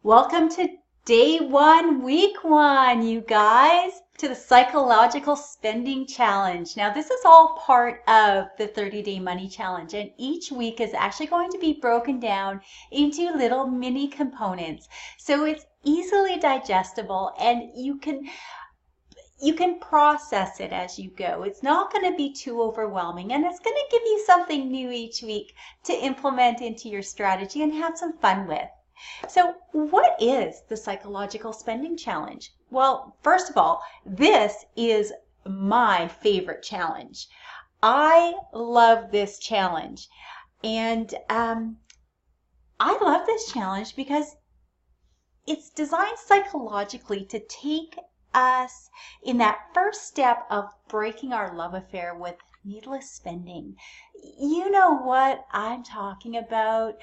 Welcome to day one, week one, you guys, to the psychological spending challenge. Now, this is all part of the 30-day money challenge, and each week is actually going to be broken down into little mini components. So it's easily digestible and you can process it as you go. It's not going to be too overwhelming, and it's going to give you something new each week to implement into your strategy and have some fun with. So what is the psychological spending challenge? Well, first of all, this is my favorite challenge. I love this challenge. And I love this challenge because it's designed psychologically to take us in that first step of breaking our love affair with needless spending. You know what I'm talking about.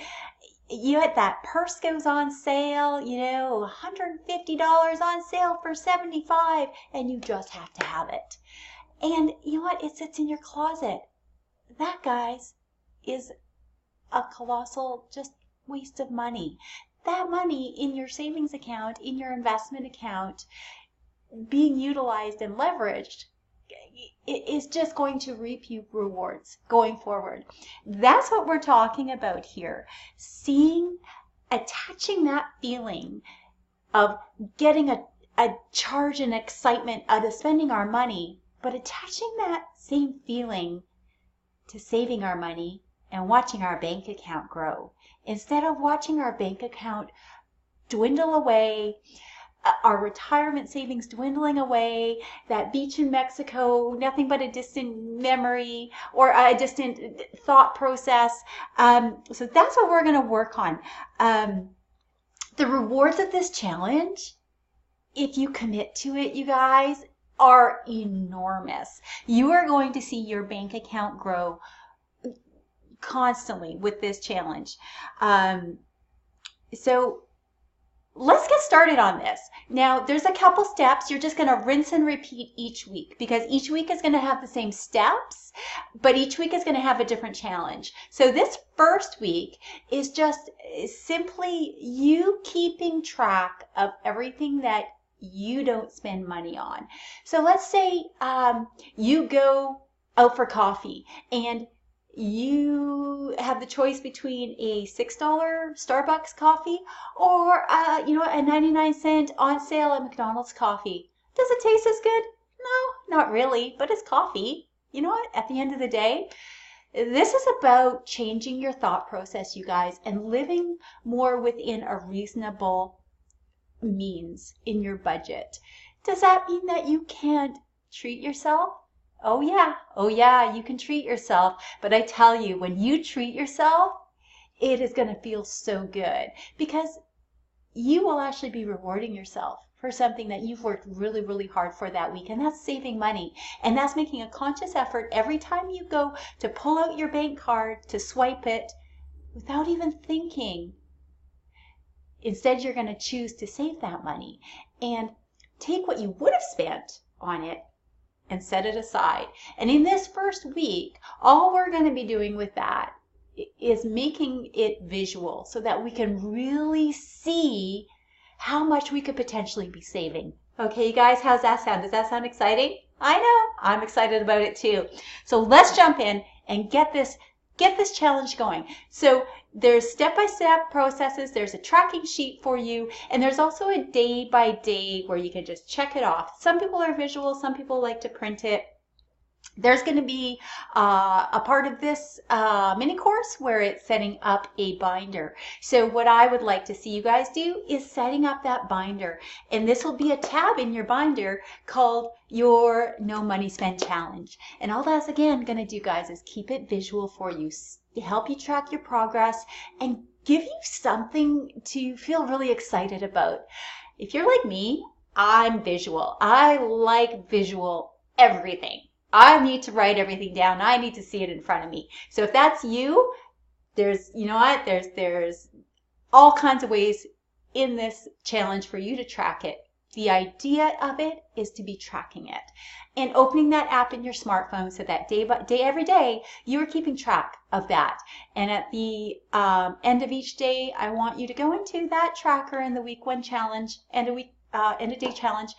That purse goes on sale, $150 on sale for $75, and you just have to have it. And you know what? It sits in your closet. That, guys, is a colossal just waste of money. That money in your savings account, in your investment account, being utilized and leveraged, it is just going to reap you rewards going forward. That's what we're talking about here. Attaching that feeling of getting a charge and excitement out of spending our money, but attaching that same feeling to saving our money and watching our bank account grow. Instead of watching our bank account dwindle away, our retirement savings dwindling away, that beach in Mexico, nothing but a distant memory or a distant thought process. So that's what we're going to work on. The rewards of this challenge, if you commit to it, you guys, are enormous. You are going to see your bank account grow constantly with this challenge. So let's get started on this. Now, there's a couple steps. You're just going to rinse and repeat each week because each week is going to have the same steps, but each week is going to have a different challenge. So this first week is just simply you keeping track of everything that you don't spend money on. So let's say you go out for coffee and you have the choice between a $6 Starbucks coffee or a 99-cent on sale at McDonald's coffee. Does it taste as good? No, not really, but it's coffee. You know what? At the end of the day, this is about changing your thought process, you guys, and living more within a reasonable means in your budget. Does that mean that you can't treat yourself? Oh yeah, you can treat yourself. But I tell you, when you treat yourself, it is going to feel so good because you will actually be rewarding yourself for something that you've worked really, really hard for that week. And that's saving money. And that's making a conscious effort every time you go to pull out your bank card to swipe it without even thinking. Instead, you're going to choose to save that money and take what you would have spent on it and set it aside. And in this first week, all we're going to be doing with that is making it visual so that we can really see how much we could potentially be saving. Okay, you guys, how's that sound? Does that sound exciting? I know, I'm excited about it too. So let's jump in and get this challenge going. So there's step-by-step processes, there's a tracking sheet for you, and there's also a day-by-day where you can just check it off. Some people are visual, some people like to print it. There's going to be a part of this mini course where it's setting up a binder. So what I would like to see you guys do is setting up that binder. And this will be a tab in your binder called your No Money Spend Challenge. And all that's, again, going to do, guys, is keep it visual for you, help you track your progress, and give you something to feel really excited about. If you're like me, I'm visual. I like visual everything. I need to write everything down. I need to see it in front of me. So if that's you, there's all kinds of ways in this challenge for you to track it. The idea of it is to be tracking it and opening that app in your smartphone so that day by day, every day, you are keeping track of that. And at the end of each day, I want you to go into that tracker in the week 1 challenge and a day challenge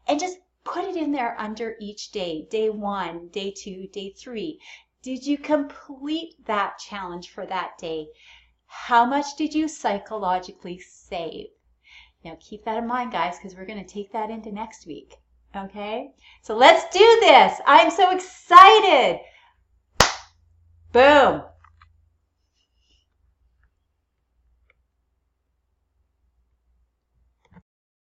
and just put it in there under each day. Day 1, day 2, day 3. Did you complete that challenge for that day? How much did you psychologically save? Now keep that in mind, guys, because we're going to take that into next week. Okay? So let's do this. I'm so excited. Boom.